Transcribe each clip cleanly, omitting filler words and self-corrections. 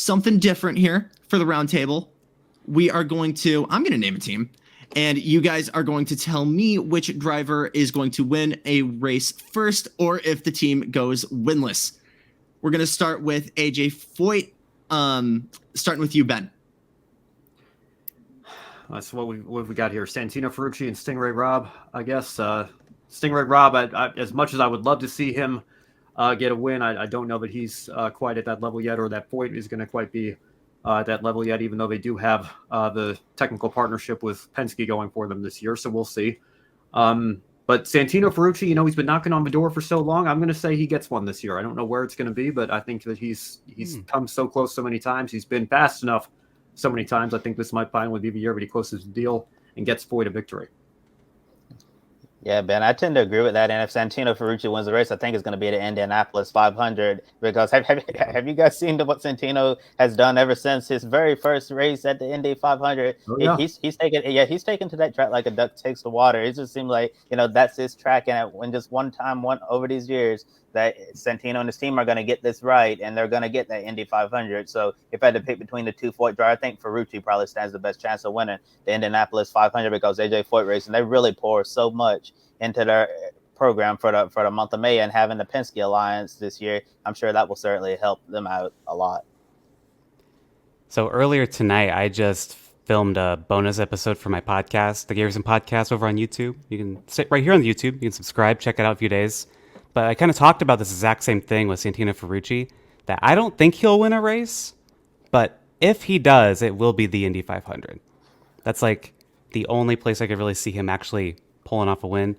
something different here for the roundtable. I'm going to name a team, and you guys are going to tell me which driver is going to win a race first, or if the team goes winless. We're going to start with AJ Foyt, starting with you, Ben. That's what we got here. Santino Ferrucci and Stingray Robb, I guess. Stingray Robb, as much as I would love to see him get a win, I don't know that he's quite at that level yet, or that Foyt is going to quite be at that level yet, even though they do have the technical partnership with Penske going for them this year, so we'll see. But Santino Ferrucci, he's been knocking on the door for so long. I'm going to say he gets one this year. I don't know where it's going to be, but I think that he's come so close so many times. He's been fast enough so many times. I think this might finally be the year, but he closes the deal and gets Foyt a victory. Yeah, Ben, I tend to agree with that. And if Santino Ferrucci wins the race, I think it's going to be the Indianapolis 500. Because have you guys seen what Santino has done ever since his very first race at the Indy 500? Oh, yeah. He's taken to that track like a duck takes to water. It just seems like that's his track, and when just one over these years that Santino and his team are going to get this right, and they're going to get that Indy 500. So if I had to pick between the two Foyt drivers, I think Ferrucci probably stands the best chance of winning the Indianapolis 500 because AJ Foyt Racing, they really pour so much into their program for the month of May, and having the Penske alliance this year, I'm sure that will certainly help them out a lot. So earlier tonight, I just filmed a bonus episode for my podcast, the Garrison Podcast, over on YouTube. You can sit right here on YouTube. You can subscribe, check it out a few days. But I kind of talked about this exact same thing with Santino Ferrucci, that I don't think he'll win a race, but if he does, it will be the Indy 500. That's like the only place I could really see him actually pulling off a win.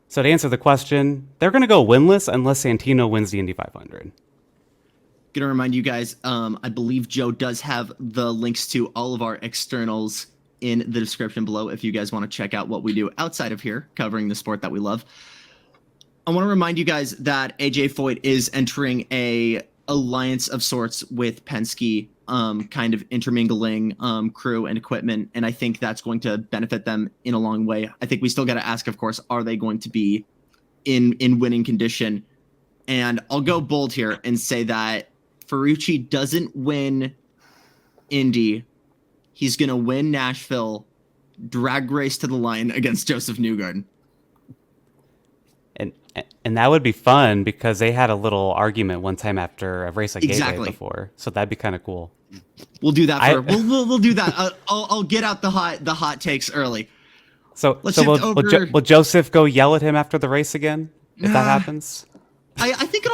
So to answer the question, they're going to go winless unless Santino wins the Indy 500. Gonna remind you guys, I believe Joe does have the links to all of our externals in the description below if you guys want to check out what we do outside of here, covering the sport that we love. I want to remind you guys that AJ Foyt is entering a alliance of sorts with Penske, kind of intermingling crew and equipment, and I think that's going to benefit them in a long way. I think we still got to ask, of course, are they going to be in winning condition? And I'll go bold here and say that Ferrucci doesn't win Indy. He's going to win Nashville, drag race to the line against Joseph Newgarden. And that would be fun because they had a little argument one time after a race at Gateway before, so that'd be kind of cool. We'll do that. We'll do that. I'll get out the hot takes early. So will Joseph go yell at him after the race again if that happens? I think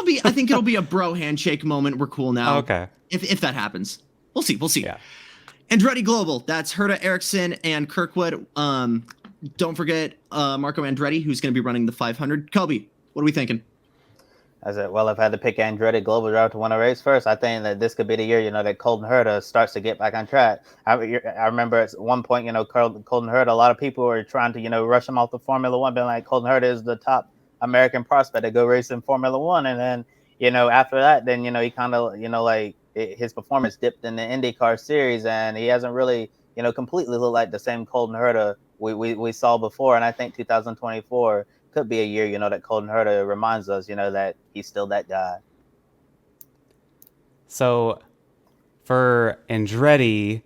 it'll be a bro handshake moment. We're cool now. Oh, okay. If that happens, we'll see. Yeah. Andretti Global. That's Herta Eriksson and Kirkwood. Don't forget Marco Andretti, who's going to be running the 500. Kobe, what are we thinking? I said, well, if I had to pick Andretti Global driver to win a race first, I think that this could be the year, that Colton Herta starts to get back on track. I remember at one point, Colton Herta, a lot of people were trying to, rush him off the Formula One, being like, Colton Herta is the top American prospect to go race in Formula One. And then, after that, then, he kind of, his performance dipped in the IndyCar series, and he hasn't really, completely looked like the same Colton Herta we saw before. And I think 2024 could be a year, that Colton Herta reminds us, that he's still that guy. So for Andretti,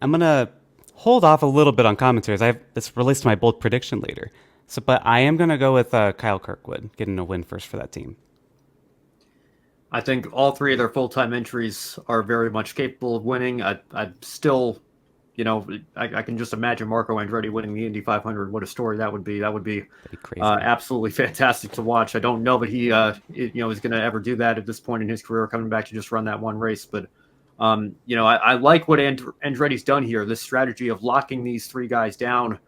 I'm going to hold off a little bit on commentaries. This relates to my bold prediction later. But I am going to go with Kyle Kirkwood getting a win first for that team. I think all three of their full-time entries are very much capable of winning. I still, I can just imagine Marco Andretti winning the Indy 500. What a story that would be. That would be crazy. Absolutely fantastic to watch. I don't know that he, is going to ever do that at this point in his career, coming back to just run that one race. But, I like what Andretti's done here, this strategy of locking these three guys down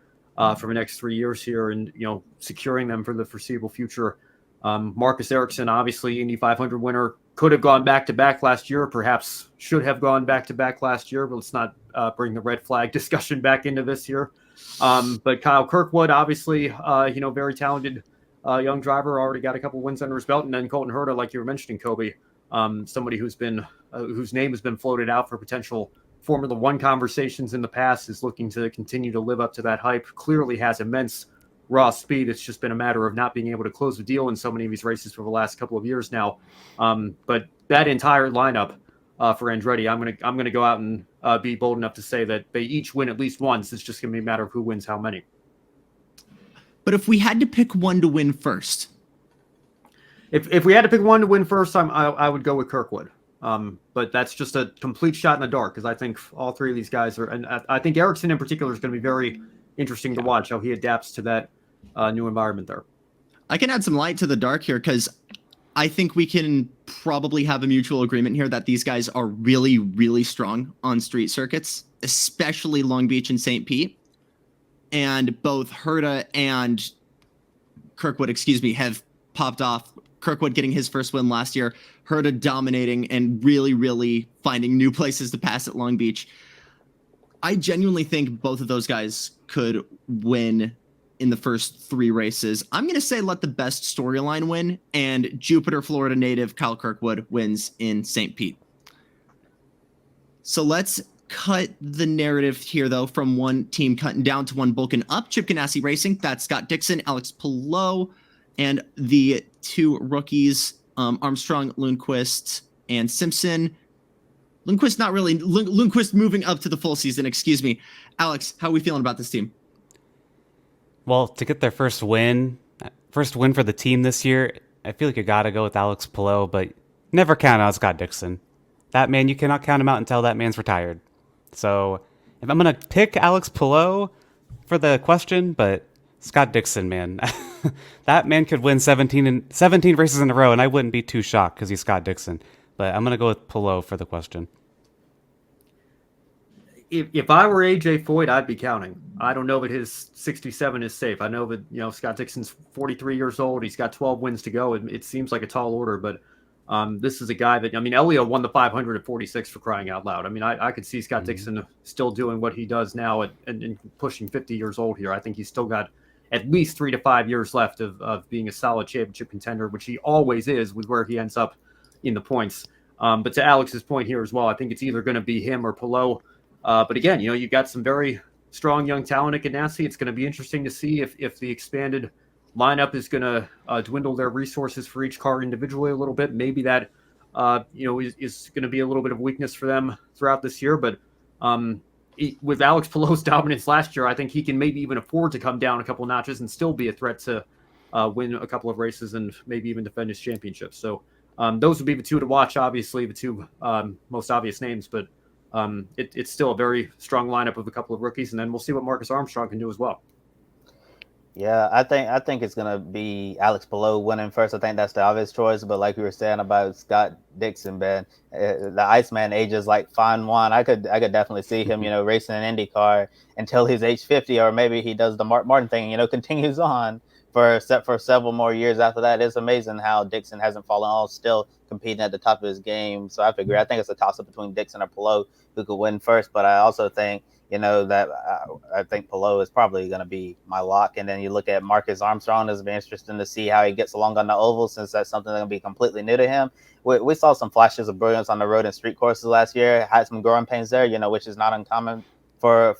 for the next 3 years here and, securing them for the foreseeable future. Marcus Ericsson, obviously Indy 500 winner, could have gone back-to-back last year, perhaps should have gone back-to-back last year, but let's not bring the red flag discussion back into this year. But Kyle Kirkwood, obviously, very talented young driver, already got a couple wins under his belt. And then Colton Herta, like you were mentioning, Kobe, somebody whose name has been floated out for potential Formula One conversations in the past, is looking to continue to live up to that hype, clearly has immense raw speed. It's just been a matter of not being able to close the deal in so many of these races for the last couple of years now. But that entire lineup, for Andretti. I'm gonna go out and be bold enough to say that they each win at least once. It's just gonna be a matter of who wins how many. But if we had to pick one to win first, if we had to pick one to win first, I would go with Kirkwood. But that's just a complete shot in the dark because I think all three of these guys are, and I think Ericsson in particular is going to be very interesting to watch how he adapts to that new environment there. I can add some light to the dark here because I think we can probably have a mutual agreement here that these guys are really, really strong on street circuits, especially Long Beach and St. Pete. And both Herta and Kirkwood, have popped off. Kirkwood getting his first win last year, Herta dominating and really, really finding new places to pass at Long Beach. I genuinely think both of those guys could win in the first 3 races. I'm going to say let the best storyline win, and Jupiter, Florida native Kyle Kirkwood wins in St. Pete. So let's cut the narrative here, though, from one team cutting down to one bulking up. Chip Ganassi Racing, that's Scott Dixon, Alex Palou, and the 2 rookies, Armstrong, Lundqvist, and Simpson. Lundqvist not really. Lundqvist moving up to the full season, excuse me. Alex, how are we feeling about this team? Well, to get their first win for the team this year, I feel like you got to go with Alex Palou, but never count out Scott Dixon. That man, you cannot count him out until that man's retired. So if I'm going to pick Alex Palou for the question, but Scott Dixon, man, that man could win 17 races in a row, and I wouldn't be too shocked because he's Scott Dixon. But I'm going to go with Palou for the question. If I were AJ Foyt, I'd be counting. I don't know that his 67 is safe. I know that Scott Dixon's 43 years old. He's got 12 wins to go. It seems like a tall order, but this is a guy that Elio won the 500 at 46 for crying out loud. I could see Scott Dixon still doing what he does now and pushing 50 years old here. I think he's still got at least 3 to 5 years left of being a solid championship contender, which he always is with where he ends up in the points. But to Alex's point here as well, I think it's either going to be him or Palou. But again, you got some very strong young talent at Ganassi. It's going to be interesting to see if the expanded lineup is going to dwindle their resources for each car individually a little bit. Maybe that is going to be a little bit of weakness for them throughout this year. But with Alex Palou's dominance last year, I think he can maybe even afford to come down a couple notches and still be a threat to win a couple of races and maybe even defend his championship. So those would be the 2 to watch, obviously, the 2 most obvious names. But it's still a very strong lineup of a couple of rookies, and then we'll see what Marcus Armstrong can do as well. Yeah, I think it's gonna be Alex Palou winning first. I think that's the obvious choice. But like you were saying about Scott Dixon, man, the Iceman ages like fine wine. I could definitely see him, racing an IndyCar until he's age 50, or maybe he does the Mark Martin thing, continues on for several more years after that. It's amazing how Dixon hasn't fallen off, still competing at the top of his game. So I think it's a toss-up between Dixon and Palou who could win first. But I also think, that I think Palou is probably going to be my lock. And then you look at Marcus Armstrong. It's been interesting to see how he gets along on the oval, since that's something that's going to be completely new to him. We saw some flashes of brilliance on the road and street courses last year. Had some growing pains there, which is not uncommon for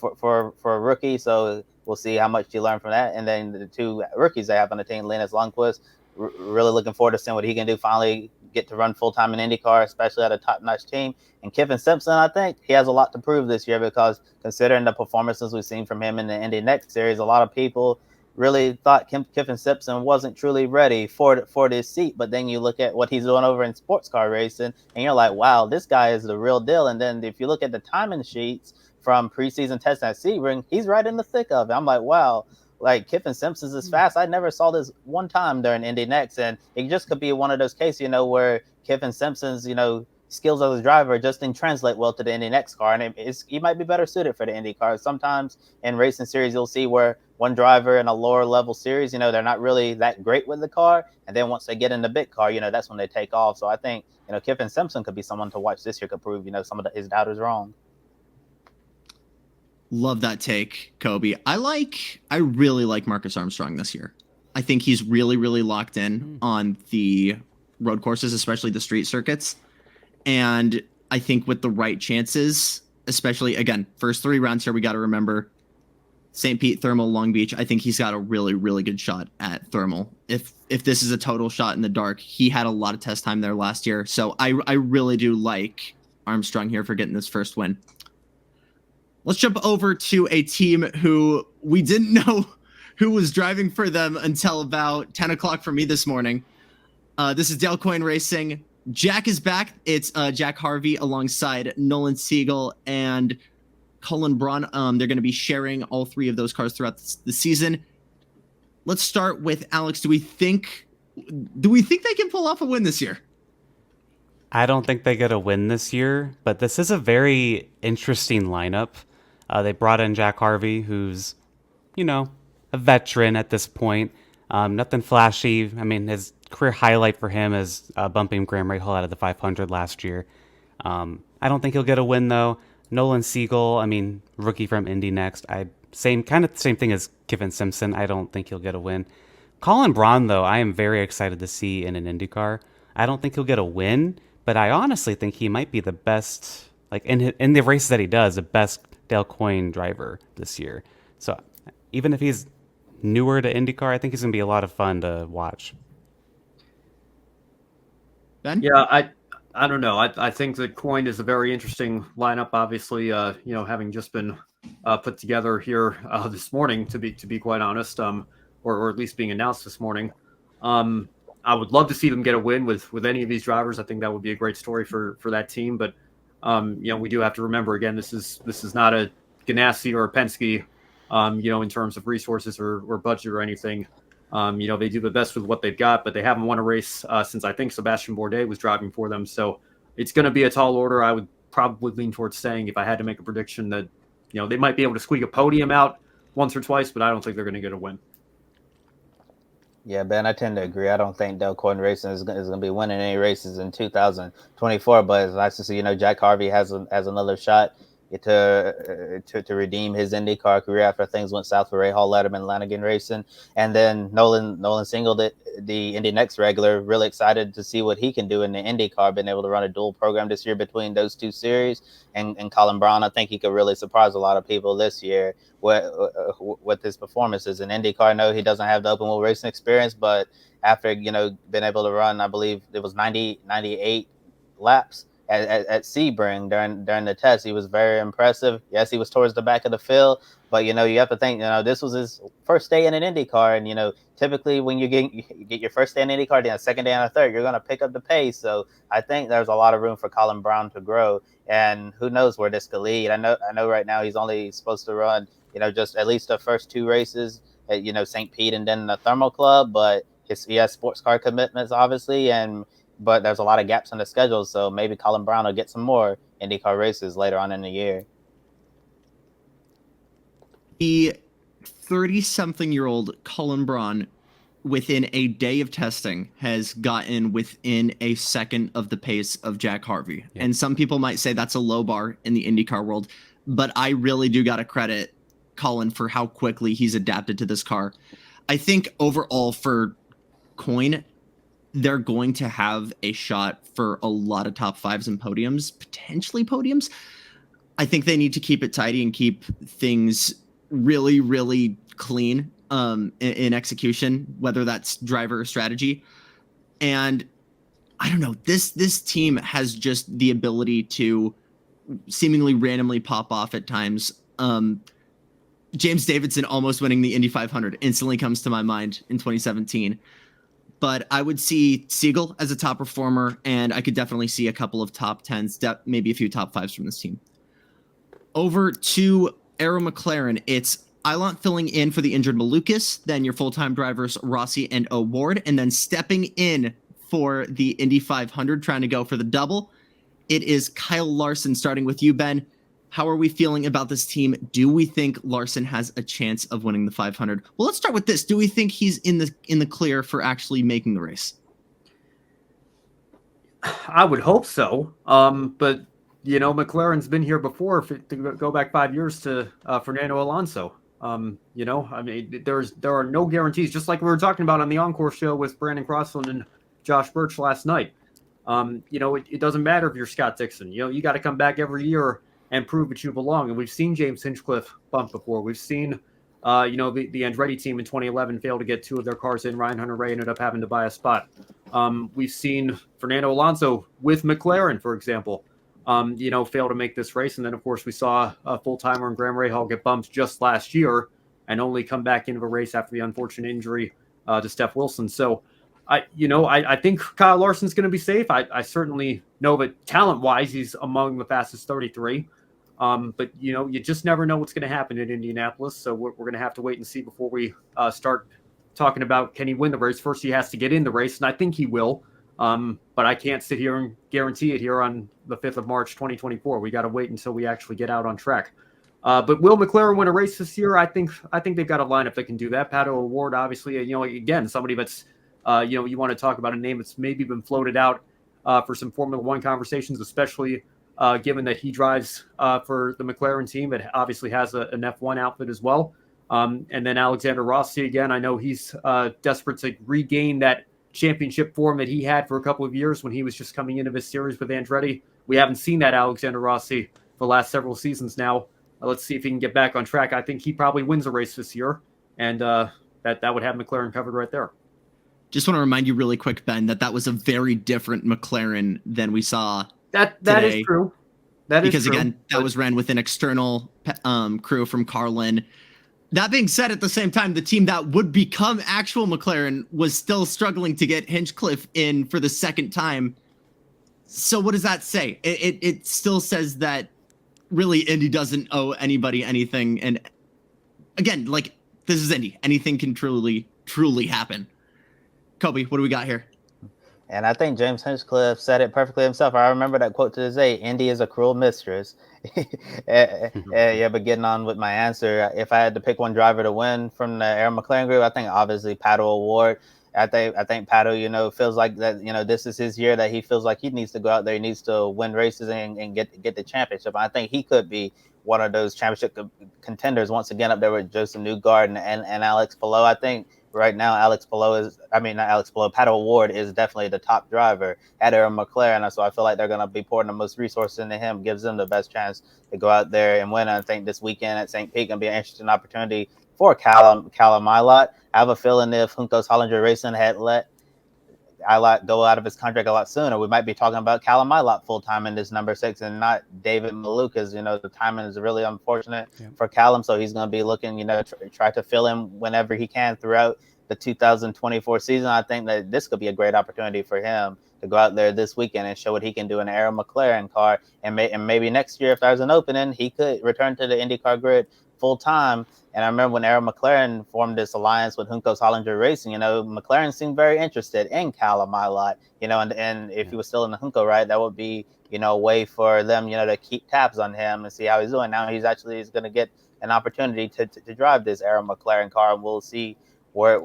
a rookie. So we'll see how much you learn from that. And then the 2 rookies they have on the team, Linus Lundqvist, really looking forward to seeing what he can do. Finally get to run full-time in IndyCar, especially at a top-notch team. And Kiffin Simpson, I think he has a lot to prove this year, because considering the performances we've seen from him in the Indy Next Series, a lot of people really thought Kiffin Simpson wasn't truly ready for this seat. But then you look at what he's doing over in sports car racing, and you're like, wow, this guy is the real deal. And then if you look at the timing sheets from preseason testing at Sebring, he's right in the thick of it. I'm like, wow, like Kiffin Simpson's is fast. I never saw this one time during Indy Next, and it just could be one of those cases, where Kiffin Simpson's, skills as a driver just didn't translate well to the Indy Next car, and he might be better suited for the Indy car. Sometimes in racing series, you'll see where one driver in a lower level series, they're not really that great with the car, and then once they get in the big car, that's when they take off. So I think, Kiffin Simpson could be someone to watch this year, could prove, some of his doubters wrong. Love that take, Kobe. I really like Marcus Armstrong this year. I think he's really, really locked in on the road courses, especially the street circuits. And I think with the right chances, especially, again, first 3 rounds here, we got to remember St. Pete, Thermal, Long Beach. I think he's got a really, really good shot at Thermal. If this is a total shot in the dark, he had a lot of test time there last year. So I really do like Armstrong here for getting this first win. Let's jump over to a team who we didn't know who was driving for them until about 10 o'clock for me this morning. This is Coyne Racing. Jack is back. It's Jack Harvey alongside Nolan Siegel and Colin Braun. They're going to be sharing all three of those cars throughout the season. Let's start with Alex. Do we think they can pull off a win this year? I don't think they get a win this year, but this is a very interesting lineup. They brought in Jack Harvey, who's, a veteran at this point. Nothing flashy. I mean, his career highlight for him is bumping Graham Rahal out of the 500 last year. I don't think he'll get a win, though. Nolan Siegel, rookie from Indy Next. Same thing as Kevin Simpson. I don't think he'll get a win. Colin Braun, though, I am very excited to see in an IndyCar. I don't think he'll get a win, but I honestly think he might be the best, in the races that he does, the best Coyne driver this year. So even if he's newer to IndyCar, I think he's going to be a lot of fun to watch. Ben? Yeah, I don't know. I think that Coyne is a very interesting lineup. Obviously, having just been put together here this morning, to be quite honest, or at least being announced this morning. I would love to see them get a win with any of these drivers. I think that would be a great story for that team. But we do have to remember, again, this is not a Ganassi or a Penske, in terms of resources or budget or anything. They do the best with what they've got, but they haven't won a race since I think Sebastian Bourdais was driving for them. So it's going to be a tall order. I would probably lean towards saying, if I had to make a prediction, that they might be able to squeak a podium out once or twice, but I don't think they're going to get a win. Yeah, Ben, I tend to agree. I don't think Coyne Racing is going to be winning any races in 2024, but it's nice to see, Jack Harvey has another shot to redeem his IndyCar career after things went south for Rahal, Letterman, Lanigan Racing. And then Nolan Single, the Indy Next regular, really excited to see what he can do in the IndyCar, been able to run a dual program this year between those two series. And Colin Braun, I think he could really surprise a lot of people this year with his performances in IndyCar. I know he doesn't have the open wheel racing experience, but after, been able to run, I believe it was 98 laps at Sebring during the test, he was very impressive. Yes, he was towards the back of the field, but you have to think, this was his first day in an IndyCar, and typically when you get your first day in IndyCar, then a second day and a third, you're going to pick up the pace. So I think there's a lot of room for Colin Braun to grow, and who knows where this could lead. I know right now he's only supposed to run, just at least the first two races at St. Pete and then the Thermal Club, but he has sports car commitments obviously, but there's a lot of gaps in the schedule, so maybe Colin Braun will get some more IndyCar races later on in the year. The 30-something-year-old Colin Braun, within a day of testing, has gotten within a second of the pace of Jack Harvey. Yeah. And some people might say that's a low bar in the IndyCar world, but I really do got to credit Colin for how quickly he's adapted to this car. I think overall for Coyne, they're going to have a shot for a lot of top fives and podiums, potentially podiums. I think they need to keep it tidy and keep things really, really clean in execution, whether that's driver or strategy. And I don't know, this team has just the ability to seemingly randomly pop off at times. James Davidson almost winning the Indy 500 instantly comes to my mind in 2017. But I would see Siegel as a top performer, and I could definitely see a couple of top 10s, maybe a few top 5s from this team. Over to Aero McLaren, it's Ilant filling in for the injured Malukas, then your full-time drivers Rossi and O'Ward, and then stepping in for the Indy 500, trying to go for the double. It is Kyle Larson, starting with you, Ben. How are we feeling about this team? Do we think Larson has a chance of winning the 500? Well, let's start with this. Do we think he's in the clear for actually making the race? I would hope so. But McLaren's been here before. To go back 5 years to Fernando Alonso. There are no guarantees. Just like we were talking about on the Encore show with Brandon Crossland and Josh Birch last night. It doesn't matter if you're Scott Dixon. You got to come back every year and prove that you belong. And we've seen James Hinchcliffe bump before. We've seen, the Andretti team in 2011 fail to get two of their cars in. Ryan Hunter-Reay ended up having to buy a spot. We've seen Fernando Alonso with McLaren, for example, fail to make this race. And then, of course, we saw a full-timer in Graham Rahal get bumped just last year and only come back into the race after the unfortunate injury to Steph Wilson. So, I think Kyle Larson's going to be safe. I certainly know that talent-wise, he's among the fastest 33. But, you just never know what's going to happen in Indianapolis. So we're going to have to wait and see before we start talking about can he win the race. First, he has to get in the race, and I think he will. But I can't sit here and guarantee it here on the 5th of March, 2024. We got to wait until we actually get out on track. But will McLaren win a race this year? I think they've got a lineup that can do that. Pato O'Ward, obviously, again, somebody that's, you want to talk about a name that's maybe been floated out for some Formula One conversations, especially given that he drives for the McLaren team. It obviously has an F1 outfit as well. And then Alexander Rossi, again, I know he's desperate to regain that championship form that he had for a couple of years when he was just coming into this series with Andretti. We haven't seen that Alexander Rossi for the last several seasons now. Let's see if he can get back on track. I think he probably wins a race this year, and that would have McLaren covered right there. Just want to remind you really quick, Ben, that was a very different McLaren than we saw That today. is true. That because is true. Again, that was ran with an external crew from Carlin. That being said, at the same time, the team that would become actual McLaren was still struggling to get Hinchcliffe in for the second time. So what does that say? It still says that really Indy doesn't owe anybody anything. And again, like, this is Indy. Anything can truly happen. Kobe, what do we got here? And I think James Hinchcliffe said it perfectly himself. I remember that quote to this day: "Indy is a cruel mistress." Yeah, but getting on with my answer, if I had to pick one driver to win from the Aaron McLaren group, I think obviously Pato O'Ward. I think Pato, feels like that, this is his year, that he feels like he needs to go out there, he needs to win races and get the championship. I think he could be one of those championship contenders once again, up there with Joseph Newgarden and Alex Palou. I think right now Pato O'Ward is definitely the top driver at Aaron McLaren. So I feel like they're going to be pouring the most resources into him, gives them the best chance to go out there and win. I think this weekend at St. Pete going to be an interesting opportunity for Callum Ilott. I have a feeling if Juncos Hollinger Racing had let Ilott go out of his contract a lot sooner, we might be talking about Callum Ilott full-time in this number 6 and not David Maluk, because, the timing is really unfortunate for Callum. So he's going to be looking, try to fill in whenever he can throughout the 2024 season. I think that this could be a great opportunity for him to go out there this weekend and show what he can do in an Aaron McLaren car. And maybe next year, if there's an opening, he could return to the IndyCar grid full-time. And I remember when Aaron McLaren formed this alliance with Juncos Hollinger Racing, McLaren seemed very interested in Callum Ilott, and if he was still in the Junco, right, that would be, a way for them, to keep tabs on him and see how he's doing. Now he's going to get an opportunity to drive this Aaron McLaren car, and we'll see where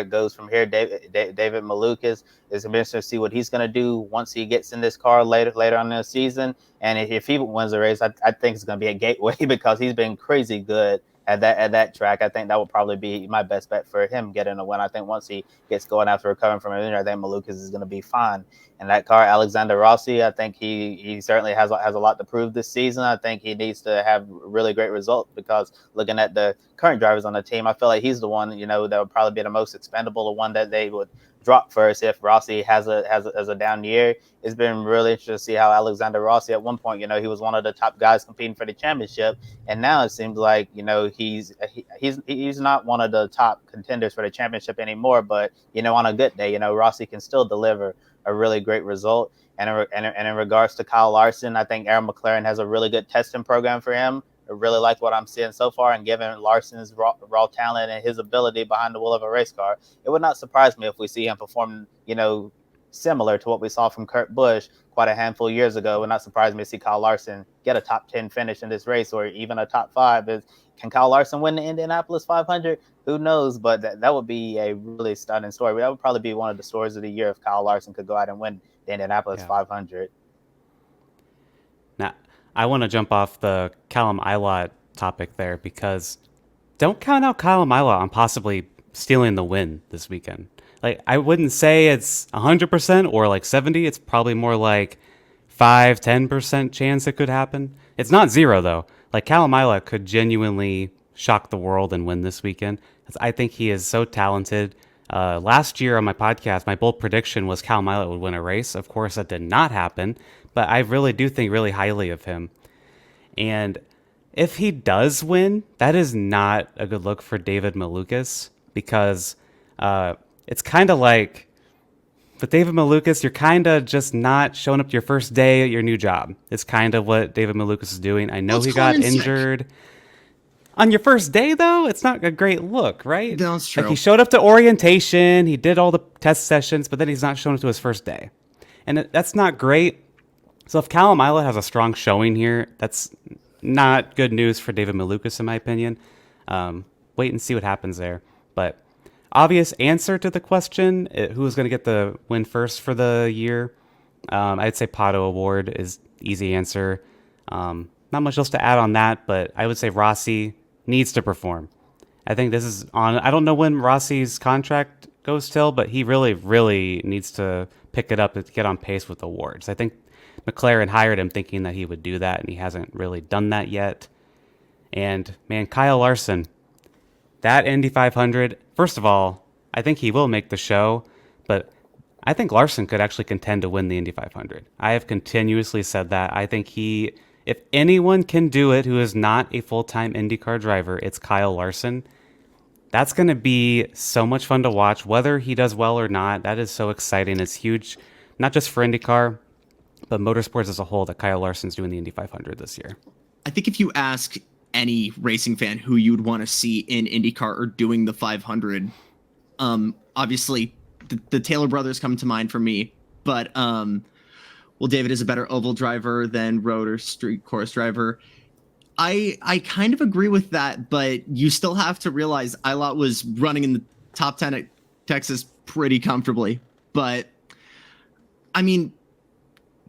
it goes from here. David Maluk is interesting to see what he's going to do once he gets in this car later on in the season. And if he wins the race, I think it's going to be a gateway because he's been crazy good at that track. I think that will probably be my best bet for him getting a win. I think once he gets going after recovering from an injury, I think Malukas is going to be fine in that car. Alexander Rossi, I think he certainly has a lot to prove this season. I think he needs to have really great results, because looking at the current drivers on the team, I feel like he's the one, that would probably be the most expendable, the one that they would drop first if Rossi has a down year. It's been really interesting to see how Alexander Rossi, at one point, he was one of the top guys competing for the championship, and now it seems like he's not one of the top contenders for the championship anymore. But on a good day, Rossi can still deliver a really great result. And in regards to Kyle Larson, I think Aaron McLaren has a really good testing program for him. I really like what I'm seeing so far, and given Larson's raw talent and his ability behind the wheel of a race car, it would not surprise me if we see him perform, similar to what we saw from Kurt Busch quite a handful of years ago. It would not surprise me to see Kyle Larson get a top 10 finish in this race, or even a top 5. Can Kyle Larson win the Indianapolis 500? Who knows? But that would be a really stunning story. That would probably be one of the stories of the year if Kyle Larson could go out and win the Indianapolis 500. Now, I want to jump off the Callum Ilott topic there, because don't count out Callum Ilott on possibly stealing the win this weekend. Like, I wouldn't say it's 100% or like 70. It's probably more like 5-10% chance it could happen. It's not 0 though. Like, Callum Ilott could genuinely shock the world and win this weekend. I think he is so talented. Last year on my podcast, my bold prediction was Callum Ilott would win a race. Of course, that did not happen. but I really do think really highly of him. And if he does win, that is not a good look for David Malukas, because it's kind of like with David Malukas, you're kind of just not showing up to your first day at your new job. It's kind of what David Malukas is doing. I know he got injured. On your first day, though, it's not a great look, right? That's true. Like, he showed up to orientation, he did all the test sessions, but then he's not showing up to his first day. And that's not great. So if Callum Ilott has a strong showing here, that's not good news for David Malukas, in my opinion. Wait and see what happens there. But obvious answer to the question, who's going to get the win first for the year? I'd say Pato Award is easy answer. Not much else to add on that, but I would say Rossi needs to perform. I think this is on. I don't know when Rossi's contract goes till, but he really, really needs to pick it up to get on pace with awards. I think McLaren hired him thinking that he would do that, and he hasn't really done that yet. And man, Kyle Larson, that Indy 500, first of all, I think he will make the show, but I think Larson could actually contend to win the Indy 500. I have continuously said that. I think if anyone can do it who is not a full-time IndyCar driver, it's Kyle Larson. That's going to be so much fun to watch, whether he does well or not. That is so exciting. It's huge, not just for IndyCar, but motorsports as a whole, that Kyle Larson's doing the Indy 500 this year. I think if you ask any racing fan who you'd want to see in IndyCar or doing the 500, obviously the Taylor brothers come to mind for me, but well, David is a better oval driver than road or street course driver. I kind of agree with that, but you still have to realize Ilott was running in the top 10 at Texas pretty comfortably. But I mean,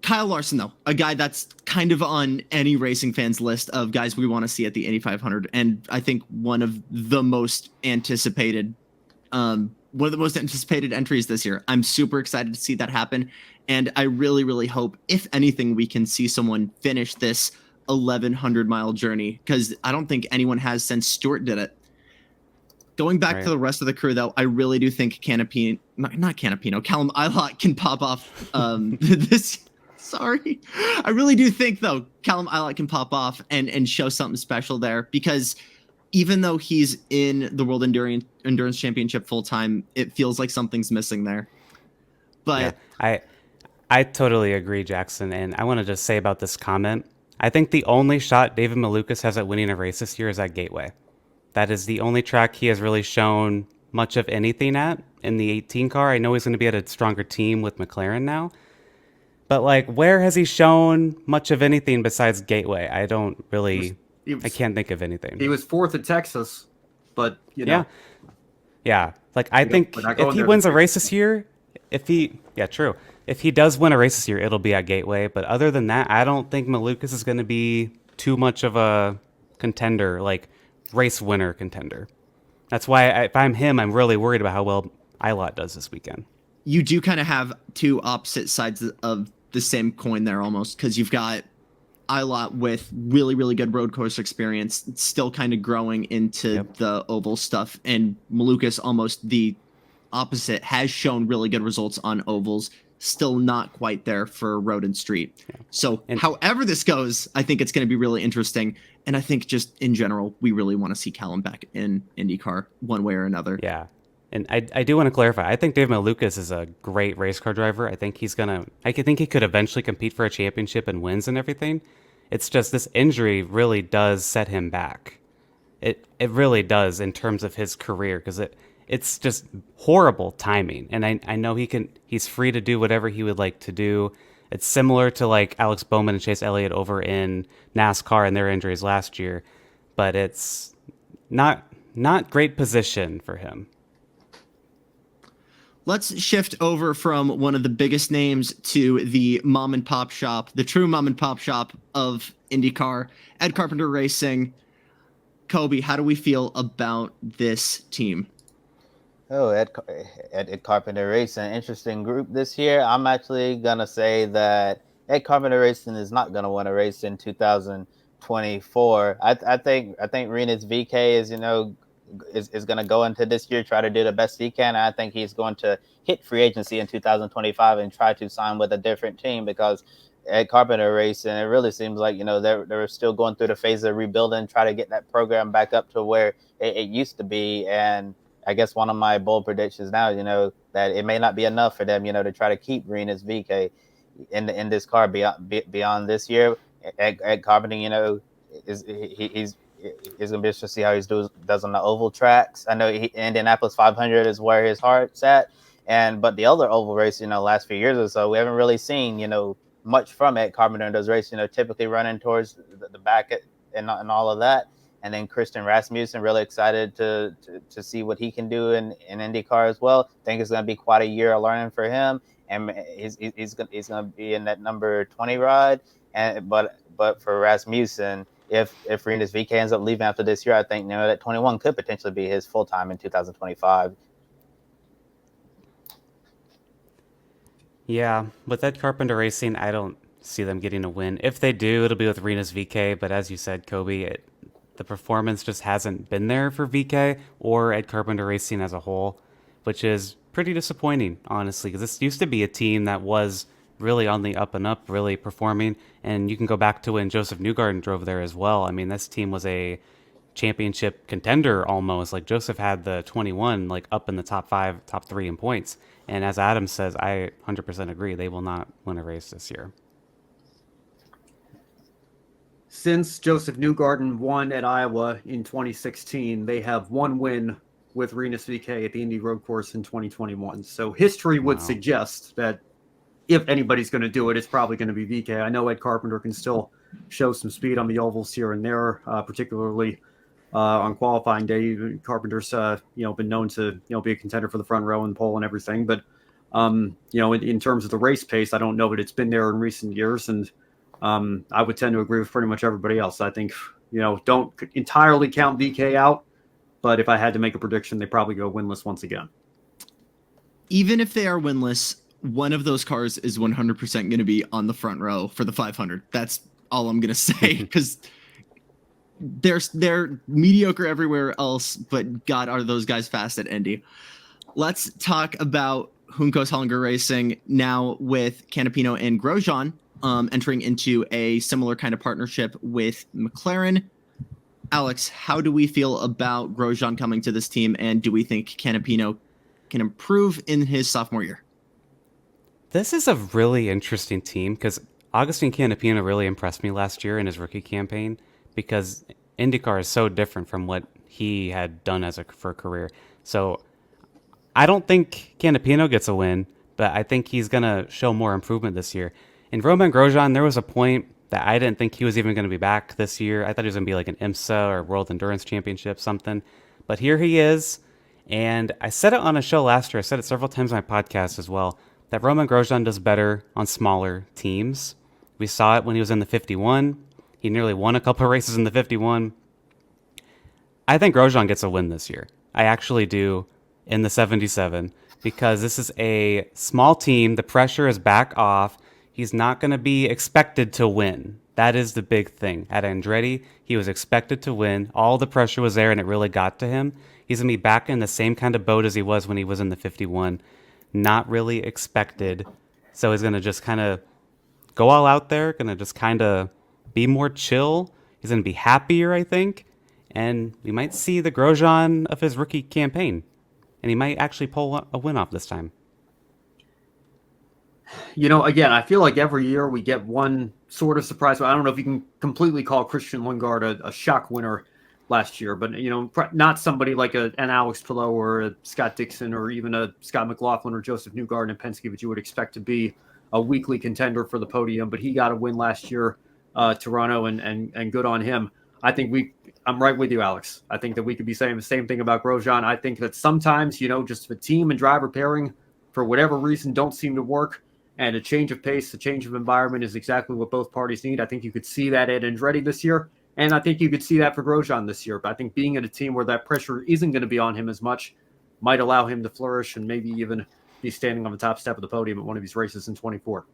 Kyle Larson, though, a guy that's kind of on any racing fan's list of guys we want to see at the Indy 500, and I think one of the most anticipated entries this year. I'm super excited to see that happen, and I really, really hope, if anything, we can see someone finish this 1,100-mile journey, because I don't think anyone has since Stewart did it. Going back to the rest of the crew, though, I really do think Callum Ilott can pop off this. Sorry. I really do think, though, Callum Ilott can pop off and show something special there, because even though he's in the World Endurance Championship full-time, it feels like something's missing there. But yeah, I totally agree, Jackson, and I want to just say about this comment, I think the only shot David Malukas has at winning a race this year is at Gateway. That is the only track he has really shown much of anything at in the 18 car. I know he's going to be at a stronger team with McLaren now, but like, where has he shown much of anything besides Gateway? I don't really, I can't think of anything. He was fourth at Texas, but you know. Yeah. Like, I think if he wins a race this year, if he does win a race this year, it'll be at Gateway. But other than that, I don't think Malukas is going to be too much of a contender, like race winner contender. That's why if I'm him, I'm really worried about how well Ilott does this weekend. You do kind of have two opposite sides of the same coin there almost, because you've got Ilott with really, really good road course experience, still kind of growing into the oval stuff, and Malukas almost the opposite, has shown really good results on ovals, still not quite there for road and street. So however this goes, I think it's going to be really interesting. And I think just in general, we really want to see Callum back in IndyCar one way or another. Yeah. And I do want to clarify, I think Dave Malukas is a great race car driver. I think I think he could eventually compete for a championship and wins and everything. It's just this injury really does set him back. It really does in terms of his career, because it's just horrible timing. And I know he's free to do whatever he would like to do. It's similar to like Alex Bowman and Chase Elliott over in NASCAR and their injuries last year, but it's not great position for him. Let's shift over from one of the biggest names to the mom and pop shop, the true mom and pop shop of IndyCar, Ed Carpenter Racing. Kobe, how do we feel about this team? Oh, Ed Carpenter Racing, interesting group this year. I'm actually gonna say that Ed Carpenter Racing is not gonna win a race in 2024. I think Renus VK is going to go into this year, try to do the best he can. I think he's going to hit free agency in 2025 and try to sign with a different team, because at Carpenter Racing, it really seems like, they're still going through the phase of rebuilding, try to get that program back up to where it used to be. And I guess one of my bold predictions now, that it may not be enough for them, to try to keep Rinus VeeKay in this car beyond this year. At Carpenter, he's gonna be interesting to see how he does on the oval tracks. I know Indianapolis 500 is where his heart's at, but the other oval race, last few years or so, we haven't really seen much from it. Carpenter in those races, typically running towards the back and all of that. And then Christian Rasmussen, really excited to see what he can do in IndyCar as well. I think it's going to be quite a year of learning for him, and he's going to be in that number 20 ride. But for Rasmussen, if Rinus VeeKay ends up leaving after this year, I think that 21 could potentially be his full time in 2025. Yeah, with that Carpenter Racing, I don't see them getting a win. If they do, it'll be with Rinus VeeKay. But as you said, Kobe, the performance just hasn't been there for VeeKay or at Carpenter Racing as a whole, which is pretty disappointing, honestly, because this used to be a team that was really on the up and up, really performing. And you can go back to when Joseph Newgarden drove there as well. I mean, this team was a championship contender almost. Like, Joseph had the 21 like up in the top 5, top 3 in points. And as Adam says, I 100% agree, they will not win a race this year. Since Joseph Newgarden won at Iowa in 2016, they have one win with Rinus VeeKay at the Indy Road Course in 2021. So history would suggest that if anybody's going to do it, it's probably going to be VeeKay. I know Ed Carpenter can still show some speed on the ovals here and there, particularly on qualifying day. Carpenter's been known to be a contender for the front row and pole and everything. But in terms of the race pace, I don't know that it's been there in recent years. And I would tend to agree with pretty much everybody else. I think don't entirely count VeeKay out, but if I had to make a prediction, they probably go winless once again. Even if they are winless, one of those cars is 100% going to be on the front row for the 500. That's all I'm going to say, because they're mediocre everywhere else, but God, are those guys fast at Indy. Let's talk about Juncos Hollinger Racing now with Canapino and Grosjean entering into a similar kind of partnership with McLaren. Alex, how do we feel about Grosjean coming to this team, and do we think Canapino can improve in his sophomore year? This is a really interesting team because Agustin Canapino really impressed me last year in his rookie campaign, because IndyCar is so different from what he had done for a career. So I don't think Canapino gets a win, but I think he's going to show more improvement this year. In Romain Grosjean, there was a point that I didn't think he was even going to be back this year. I thought he was going to be like an IMSA or World Endurance Championship, something. But here he is. And I said it on a show last year. I said it several times on my podcast as well, that Romain Grosjean does better on smaller teams. We saw it when he was in the 51. He nearly won a couple of races in the 51. I think Grosjean gets a win this year. I actually do, in the 77, because this is a small team. The pressure is back off. He's not going to be expected to win. That is the big thing. At Andretti, he was expected to win. All the pressure was there, and it really got to him. He's going to be back in the same kind of boat as he was when he was in the 51. Not really expected. So he's going to just kind of go all out there, going to just kind of be more chill. He's going to be happier, I think. And we might see the Grosjean of his rookie campaign. And he might actually pull a win off this time. Again, I feel like every year we get one sort of surprise. I don't know if you can completely call Christian Lundgaard a shock winner last year, but, not somebody like an Alex Palou or a Scott Dixon or even a Scott McLaughlin or Joseph Newgarden and Penske, but you would expect to be a weekly contender for the podium. But he got a win last year, Toronto, and good on him. I think I'm right with you, Alex. I think that we could be saying the same thing about Grosjean. I think that sometimes, just the team and driver pairing, for whatever reason, don't seem to work. And a change of pace, a change of environment is exactly what both parties need. I think you could see that at Andretti this year. And I think you could see that for Grosjean this year. But I think being at a team where that pressure isn't going to be on him as much might allow him to flourish and maybe even be standing on the top step of the podium at one of these races in 24.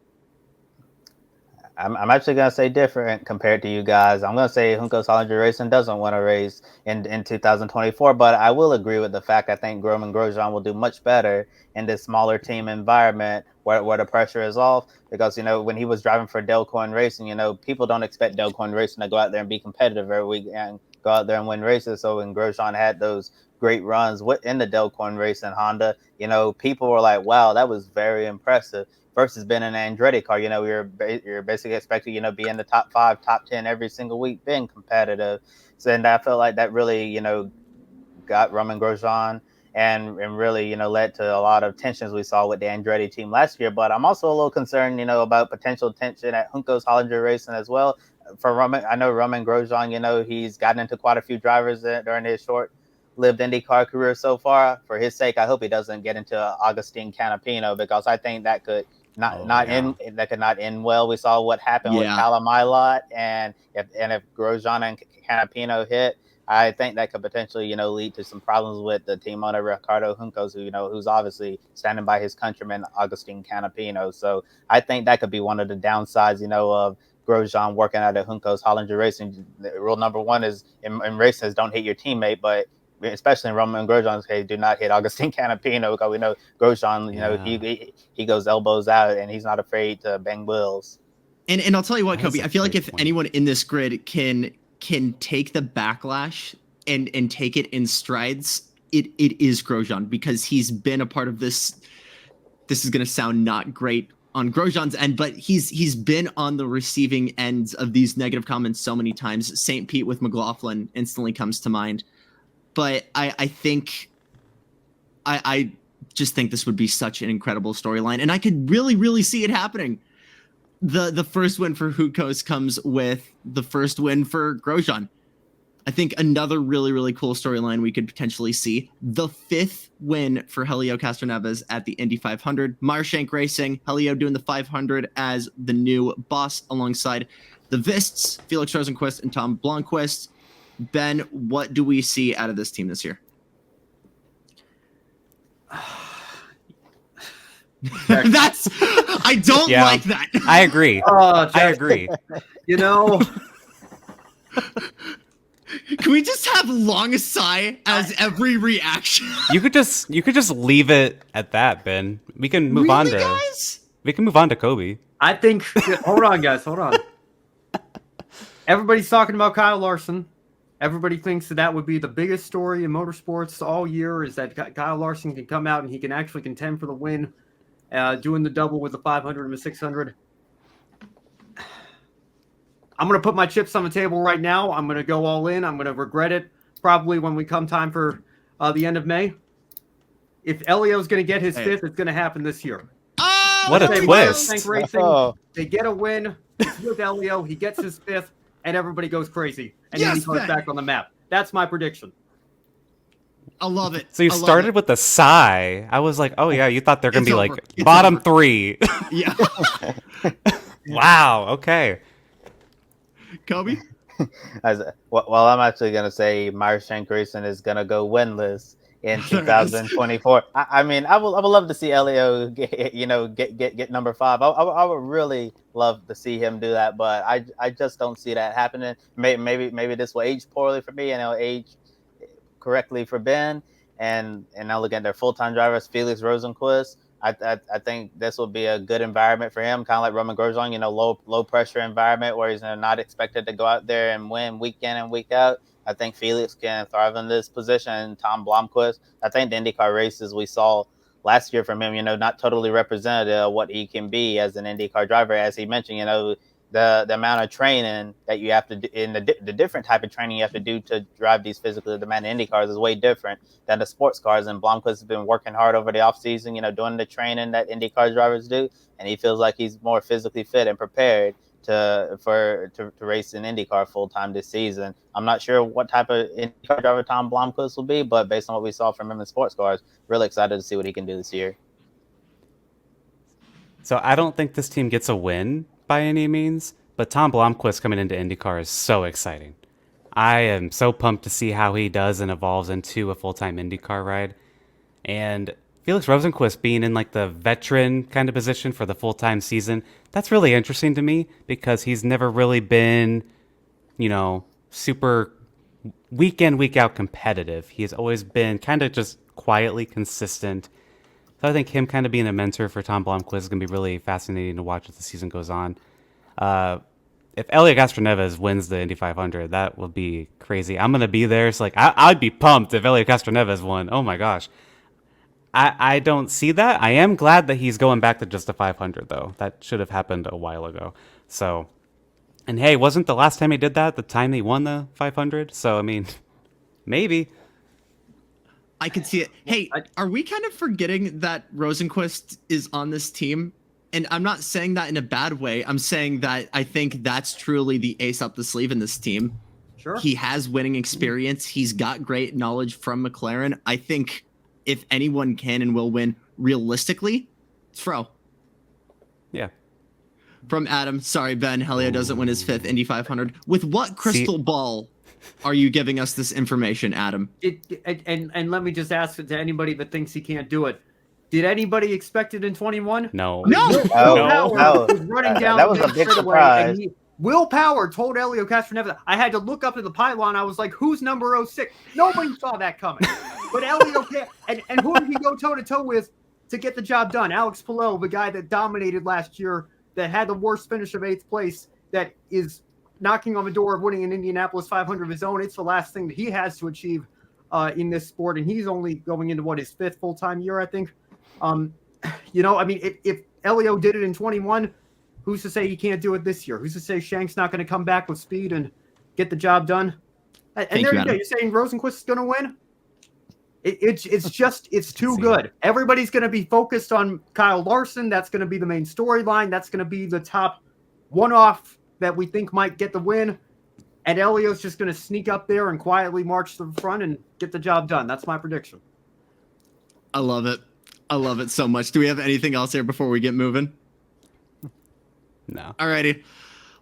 I'm actually going to say different compared to you guys. I'm going to say Juncos Hollinger Racing doesn't win a race in 2024, but I will agree with the fact I think Romain Grosjean will do much better in this smaller team environment where the pressure is off. Because, when he was driving for Coyne Racing, people don't expect Coyne Racing to go out there and be competitive every week and go out there and win races. So when Grosjean had those great runs in the Coyne Racing Honda, people were like, wow, that was very impressive. Versus being in an Andretti car, you're basically expected, be in the top 5, top 10 every single week, being competitive. So, and I felt like that really, got Romain Grosjean and really, led to a lot of tensions we saw with the Andretti team last year. But I'm also a little concerned, about potential tension at Juncos Hollinger Racing as well. For Romain, I know Romain Grosjean, he's gotten into quite a few drivers during his short-lived IndyCar career so far. For his sake, I hope he doesn't get into Agustin Canapino, because I think that could not end well. We saw what happened with Callum Ilott, and if Grosjean and Canapino hit, I think that could potentially, lead to some problems with the team owner Ricardo Juncos, who's obviously standing by his countryman Agustin Canapino. So I think that could be one of the downsides, of Grosjean working out at Juncos Hollinger Racing. Rule number 1 is in races, don't hit your teammate, but especially in Romain Grosjean's case, do not hit Agustin Canapino, because we know Grosjean, he goes elbows out and he's not afraid to bang wheels. And I'll tell you what, Kobe, I feel like if anyone in this grid can take the backlash and take it in strides, it is Grosjean, because he's been a part of this. This is going to sound not great on Grosjean's end, but he's been on the receiving ends of these negative comments so many times. St. Pete with McLaughlin instantly comes to mind. But I think I just think this would be such an incredible storyline, and I could really, really see it happening. The first win for Juncos comes with the first win for Grosjean. I think another really, really cool storyline we could potentially see: the 5th win for Helio Castroneves at the Indy 500. Meyer Shank Racing, Helio doing the 500 as the new boss alongside the Vists, Felix Rosenqvist and Tom Blomqvist. Ben, what do we see out of this team this year? I don't like that. I agree. I agree. Can we just have long sigh as every reaction? You could just leave it at that, Ben. We can move on to guys? We can move on to Kobe. I think hold on, guys, hold on. Everybody's talking about Kyle Larson. Everybody thinks that would be the biggest story in motorsports all year, is that Kyle Larson can come out and he can actually contend for the win, doing the double with the 500 and the 600. I'm going to put my chips on the table right now. I'm going to go all in. I'm going to regret it probably when we come time for the end of May. If Elio's going to get his 5th, it's going to happen this year. Oh, what a twist. Shank Racing, they get a win. It's with Elio. He gets his 5th. And everybody goes crazy, and then he goes back on the map. That's my prediction. I love it. So you started with a sigh. I was like, oh yeah, you thought they're going to be like bottom 3. Yeah. Wow. Okay. Kobe? Well, I'm actually going to say Meyer Shank Racing is going to go winless in 2024. I mean, I would love to see Elio get number 5. I would really love to see him do that, but I just don't see that happening. Maybe this will age poorly for me, and it'll age correctly for Ben. And now look at their full-time drivers, Felix Rosenqvist. I think this will be a good environment for him, kind of like Romain Grosjean, low pressure environment where he's not expected to go out there and win week in and week out. I think Felix can thrive in this position. Tom Blomqvist, I think the IndyCar races we saw last year from him, not totally representative of what he can be as an IndyCar driver. As he mentioned, the amount of training that you have to do, in the different type of training you have to do to drive these physically demanding Indy cars is way different than the sports cars. And Blomqvist has been working hard over the offseason, doing the training that IndyCar drivers do. And he feels like he's more physically fit and prepared to race in IndyCar full time this season. I'm not sure what type of IndyCar driver Tom Blomqvist will be, but based on what we saw from him in sports cars, really excited to see what he can do this year. So I don't think this team gets a win by any means, but Tom Blomqvist coming into IndyCar is so exciting. I am so pumped to see how he does and evolves into a full-time IndyCar ride. And Felix Rosenqvist being in like the veteran kind of position for the full-time season, that's really interesting to me because he's never really been, super week in, week out competitive. He's always been kind of just quietly consistent. So I think him kind of being a mentor for Tom Blomqvist is going to be really fascinating to watch as the season goes on. If Elio Castroneves wins the Indy 500, that will be crazy. I'm going to be there. It's like, I'd be pumped if Elio Castroneves won. Oh my gosh. I don't see that. I am glad that he's going back to just the 500, though. That should have happened a while ago. So, and hey, wasn't the last time he did that the time he won the 500? So, I mean, maybe. I could see it. Hey, are we kind of forgetting that Rosenqvist is on this team? And I'm not saying that in a bad way. I'm saying that I think that's truly the ace up the sleeve in this team. Sure. He has winning experience. He's got great knowledge from McLaren. I think if anyone can and will win realistically, it's Fro. Yeah. From Adam, sorry, Ben, Helio doesn't win his 5th Indy 500. With what crystal ball are you giving us this information, Adam? And let me just ask it to anybody that thinks he can't do it. Did anybody expect it in 21? No. Willpower was running down that was a big surprise. Will Power told Elio Castroneves, I had to look up in the pylon. I was like, who's number 06? Nobody saw that coming. But Elio can't. And who did he go toe-to-toe with to get the job done? Alex Palou, the guy that dominated last year, that had the worst finish of 8th place, that is knocking on the door of winning an Indianapolis 500 of his own. It's the last thing that he has to achieve in this sport. And he's only going into, his 5th full-time year, I think. If Elio did it in 21, who's to say he can't do it this year? Who's to say Shank's not going to come back with speed and get the job done? And there you go. You're saying Rosenqvist is going to win? It's too good. Everybody's going to be focused on Kyle Larson. That's going to be the main storyline. That's going to be the top one-off that we think might get the win. And Elio's just going to sneak up there and quietly march to the front and get the job done. That's my prediction. I love it. I love it so much. Do we have anything else here before we get moving? No. Alrighty.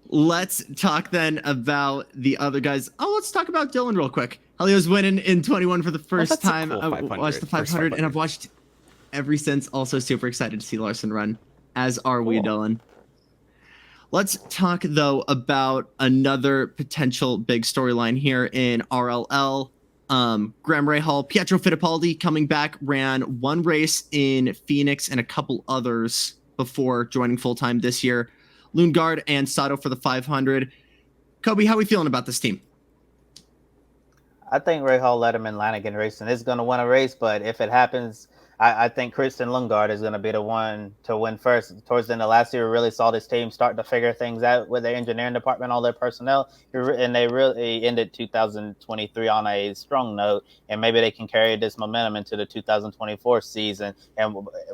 Let's talk then about the other guys. Let's talk about Dylan real quick. Helio's winning in 21 for the first time. Cool I watched the 500 and I've watched every since. Also super excited to see Larson run, as are we, Dylan. Let's talk, though, about another potential big storyline here in RLL. Graham Rahal, Pietro Fittipaldi coming back, ran one race in Phoenix and a couple others before joining full-time this year. Lundgaard and Sato for the 500. Kobe, how are we feeling about this team? I think Rahal, Letterman, Lanigan Racing is going to win a race, but if it happens, I think Christian Lundgaard is going to be the one to win first. Towards the end of last year, we really saw this team start to figure things out with their engineering department, all their personnel, and they really ended 2023 on a strong note, and maybe they can carry this momentum into the 2024 season.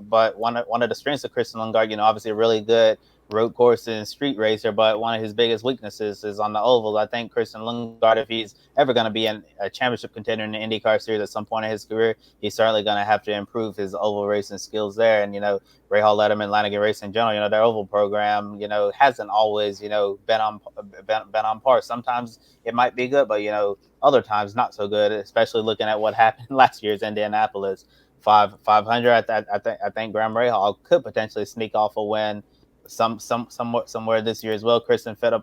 But one of the strengths of Christian Lundgaard, obviously a really good road course and street racer, but one of his biggest weaknesses is on the oval. I think Christian Lundgaard, if he's ever going to be a championship contender in the IndyCar Series at some point in his career, he's certainly going to have to improve his oval racing skills there. And, Rahal, Letterman, Lanigan Racing in general, their oval program, hasn't always, been on par. Sometimes it might be good, but, other times not so good, especially looking at what happened last year's Indianapolis 500. I think Graham Rahal could potentially sneak off a win somewhere this year as well. Pietro Fittipaldi.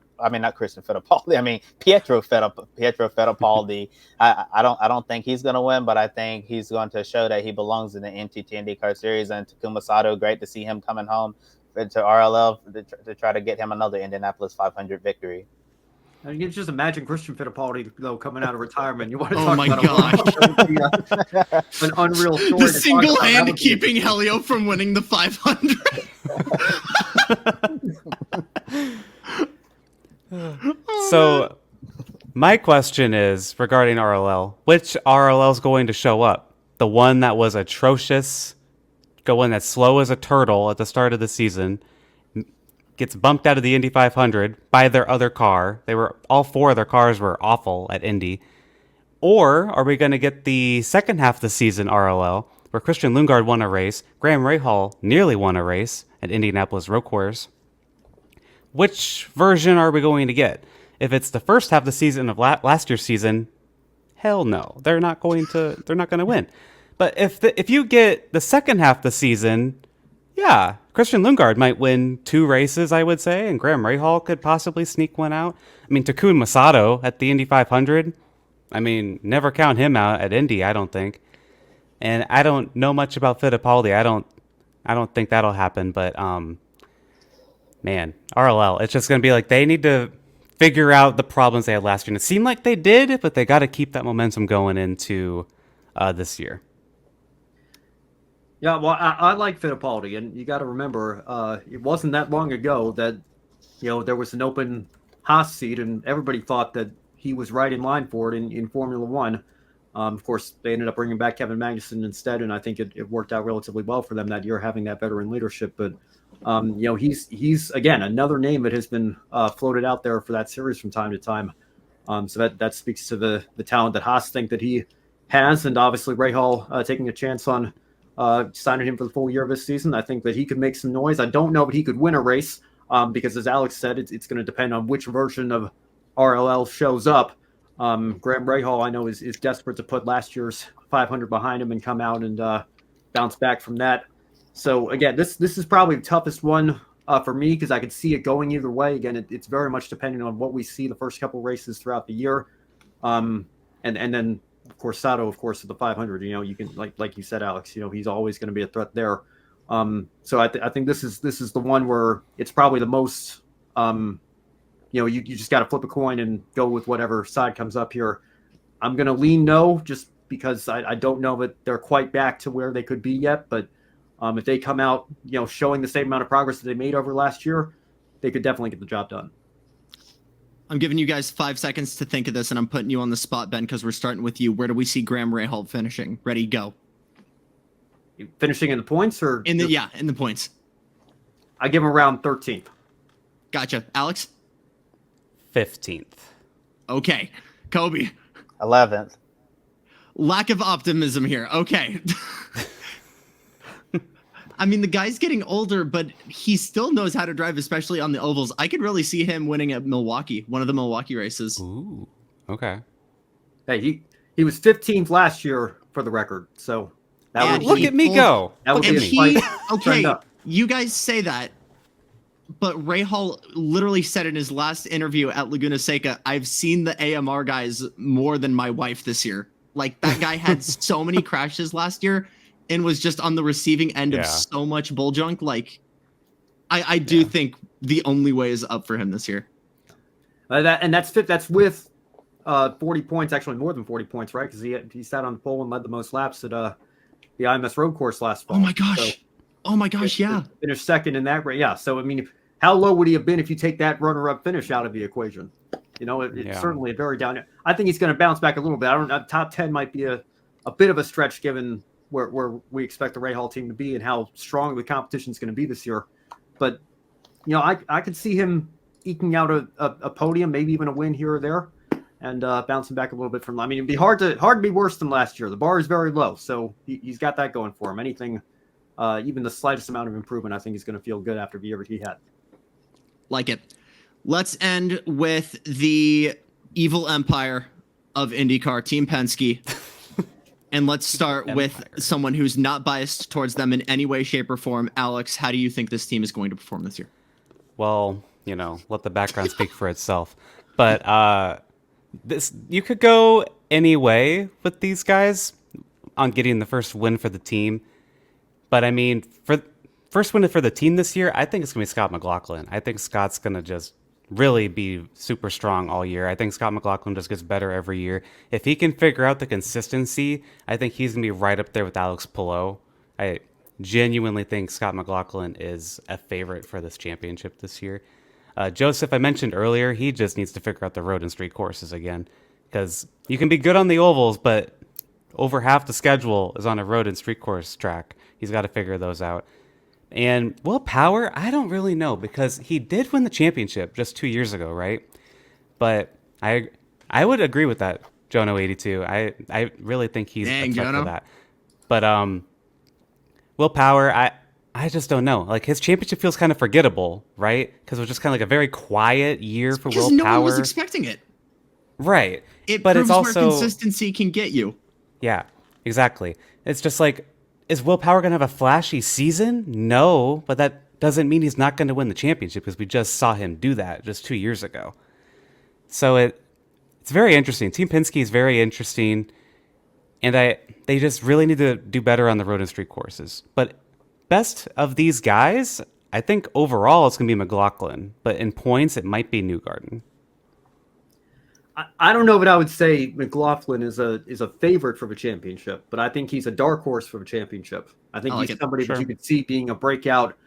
I don't think he's going to win, but I think he's going to show that he belongs in the NTT INDYCAR Series. And Takuma Sato, great to see him coming home to RLL to try to get him another Indianapolis 500 victory. You can just imagine Christian Fittipaldi, though, coming out of retirement. You want to Oh talk my about gosh. an unreal story. The single hand keeping Helio from winning the 500. So my question is regarding RLL. Which RLL is going to show up? The one that was atrocious, going as slow as a turtle at the start of the season, gets bumped out of the Indy 500 by their other car. All four of their cars were awful at Indy. Or are we going to get the second half of the season RLL, where Christian Lundgaard won a race, Graham Rahal nearly won a race at Indianapolis Road Course? Which version are we going to get? If it's the first half of the season of last year's season, hell no, they're not going to win. But if you get the second half of the season, yeah, Christian Lundgaard might win 2 races, I would say, and Graham Rahal could possibly sneak one out. I mean, Takuma Sato at the Indy 500, never count him out at Indy, I don't think. And I don't know much about Fittipaldi. I don't think that'll happen. But man, RLL, it's just going to be like they need to figure out the problems they had last year. And it seemed like they did, but they got to keep that momentum going into this year. Yeah, well, I like Fittipaldi, and you got to remember, it wasn't that long ago that there was an open Haas seat, and everybody thought that he was right in line for it in Formula One. Of course, they ended up bringing back Kevin Magnussen instead, and I think it worked out relatively well for them that year, having that veteran leadership. But he's again another name that has been floated out there for that series from time to time. So that speaks to the talent that Haas think that he has, and obviously Rahal taking a chance on signing him for the full year of this season. I think that he could make some noise. I don't know that he could win a race because, as Alex said, it's going to depend on which version of RLL shows up. Graham Rahal, I know, is desperate to put last year's 500 behind him and come out and bounce back from that. So again, this is probably the toughest one for me because I could see it going either way. Again, it's very much depending on what we see the first couple races throughout the year, and then of course Sato, of course, at the 500. You can like you said, Alex. He's always going to be a threat there. So I think this is the one where it's probably the most. You just got to flip a coin and go with whatever side comes up here. I'm going to lean no, just because I don't know that they're quite back to where they could be yet. But if they come out, showing the same amount of progress that they made over last year, they could definitely get the job done. I'm giving you guys 5 seconds to think of this, and I'm putting you on the spot, Ben, because we're starting with you. Where do we see Graham Rahal finishing? Ready, go. Finishing in the points or in the points. I give him around 13th. Gotcha, Alex. 15th. Okay, Kobe. 11th. Lack of optimism here. Okay. I mean, the guy's getting older, but he still knows how to drive, especially on the ovals. I could really see him winning at Milwaukee, one of the Milwaukee races. Ooh, okay. Hey, he was 15th last year for the record. So that look at me go. That would be okay. You guys say that, but Rahal literally said in his last interview at Laguna Seca, "I've seen the AMR guys more than my wife this year." Like, that guy had so many crashes last year and was just on the receiving end of so much bull junk. Like, I do think the only way is up for him this year. That's with 40 points, actually more than 40 points, right? Because he sat on the pole and led the most laps at the IMS road course last fall. Oh my gosh, yeah. Finished second in that race. Yeah, so I mean, how low would he have been if you take that runner-up finish out of the equation? It's certainly a very down. I think he's going to bounce back a little bit. I don't know. Top 10 might be a bit of a stretch given where we expect the Rahal team to be and how strong the competition is going to be this year. But, I could see him eking out a podium, maybe even a win here or there, and bouncing back a little bit from. I mean, it'd be hard to be worse than last year. The bar is very low, so he's got that going for him. Anything, even the slightest amount of improvement, I think he's going to feel good after the year that he had. Like it. Let's end with the evil empire of IndyCar, Team Penske. And let's start with someone who's not biased towards them in any way, shape, or form. Alex, how do you think this team is going to perform this year? Well, let the background speak for itself. But you could go any way with these guys on getting the first win for the team. But I mean, for first win for the team this year, I think it's going to be Scott McLaughlin. I think Scott's going to just really be super strong all year. I think Scott McLaughlin just gets better every year. If he can figure out the consistency, I think he's going to be right up there with Alex Palou. I genuinely think Scott McLaughlin is a favorite for this championship this year. Joseph, I mentioned earlier, he just needs to figure out the road and street courses again, because you can be good on the ovals, but over half the schedule is on a road and street course track. He's got to figure those out. And Will Power, I don't really know, because he did win the championship just 2 years ago, right? But I would agree with that, Jono82. I really think he's a threat for that. But Will Power, I just don't know. Like, his championship feels kind of forgettable, right? Because it was just kind of like a very quiet year for Will Power. Because no one was expecting it. Right. It proves where consistency can get you. Yeah, exactly. It's just like, is Will Power going to have a flashy season? No, but that doesn't mean he's not going to win the championship, because we just saw him do that just 2 years ago. So it's very interesting. Team Penske is very interesting, and they just really need to do better on the road and street courses. But best of these guys, I think overall it's going to be McLaughlin, but in points it might be Newgarden. I don't know, but I would say McLaughlin is a favorite for the championship, but I think he's a dark horse for the championship. I think he's somebody that you could see being a breakout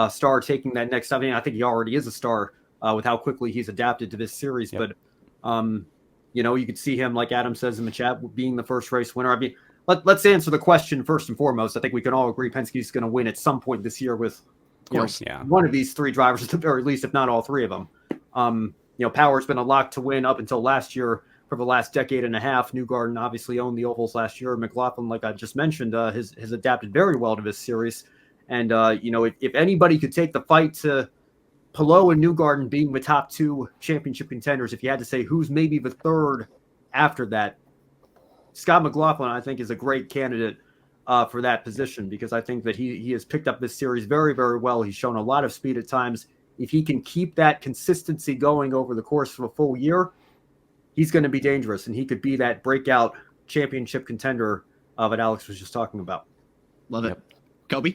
star, taking that next. I mean, I think he already is a star with how quickly he's adapted to this series. Yep. But you could see him, like Adam says in the chat, being the first race winner. I mean, let's answer the question first and foremost. I think we can all agree Penske's going to win at some point this year with, one of these three drivers at the very least, if not all three of them. Power's been a lock to win up until last year. For the last decade and a half, Newgarden obviously owned the ovals last year. McLaughlin, like I just mentioned, has adapted very well to this series. And, if anybody could take the fight to Palou and Newgarden being the top two championship contenders, if you had to say who's maybe the third after that, Scott McLaughlin, I think, is a great candidate for that position, because I think that he has picked up this series very, very well. He's shown a lot of speed at times. If he can keep that consistency going over the course of a full year, he's going to be dangerous, and he could be that breakout championship contender that Alex was just talking about. Love it. Kobe?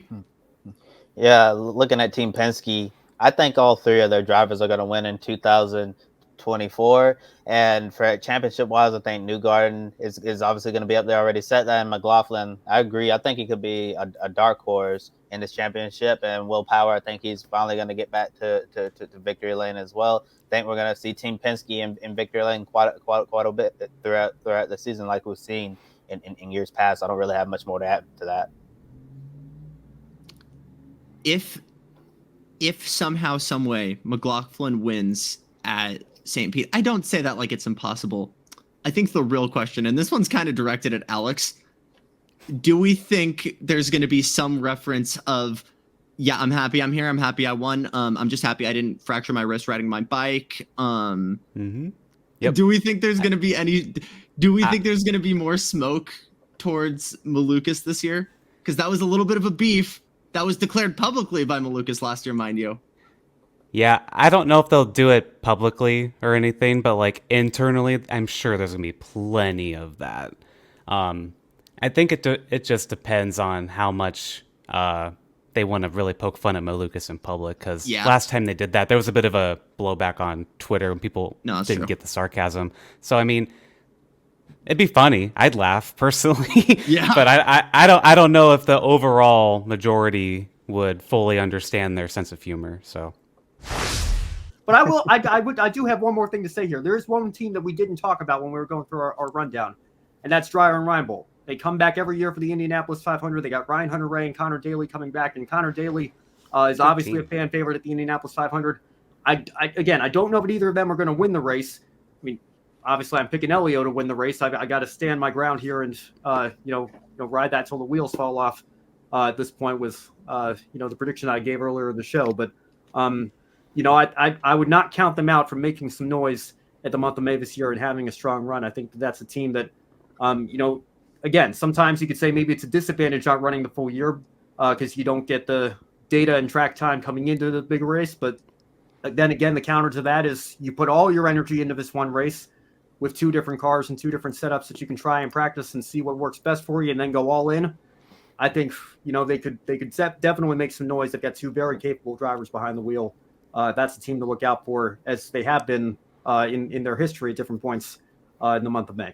Yeah, looking at Team Penske, I think all three of their drivers are going to win in 2024. And for championship-wise, I think Newgarden is obviously going to be up there, already set that. And McLaughlin, I agree. I think he could be a dark horse in this championship. And Will Power, I think he's finally going to get back to victory lane as well. I think we're going to see Team Penske in victory lane quite a bit throughout the season, like we've seen in years past. I don't really have much more to add to that. If somehow, some way, McLaughlin wins at St. Pete, I don't say that like it's impossible. I think the real question, and this one's kind of directed at Alex, do we think there's going to be some reference of, yeah, I'm happy I'm here, I'm happy I won, I'm just happy I didn't fracture my wrist riding my bike? Yep. Do we think there's going to be think there's going to be more smoke towards Malukas this year? Because that was a little bit of a beef that was declared publicly by Malukas last year, mind you. Yeah, I don't know if they'll do it publicly or anything, but like internally, I'm sure there's gonna be plenty of that. I think it just depends on how much they want to really poke fun at Malukas in public. Because last time they did that, there was a bit of a blowback on Twitter when people didn't get the sarcasm. So I mean, it'd be funny. I'd laugh personally. Yeah. But I don't know if the overall majority would fully understand their sense of humor. So. But I do have one more thing to say here. There is one team that we didn't talk about when we were going through our rundown, and that's Dreyer and Reinbold. They come back every year for the Indianapolis 500. They got Ryan Hunter-Reay and Connor Daly coming back, and Connor Daly is obviously a fan favorite at the Indianapolis 500. I don't know if either of them are going to win the race. I mean, obviously, I'm picking Elio to win the race. I got to stand my ground here and ride that till the wheels fall off. At this point, with the prediction I gave earlier in the show, but I would not count them out from making some noise at the month of May this year and having a strong run. I think that's a team that, again, sometimes you could say maybe it's a disadvantage not running the full year because you don't get the data and track time coming into the big race. But then again, the counter to that is you put all your energy into this one race with two different cars and two different setups that you can try and practice and see what works best for you and then go all in. I think, they could definitely make some noise. They've got two very capable drivers behind the wheel. That's the team to look out for, as they have been in their history at different points in the month of May.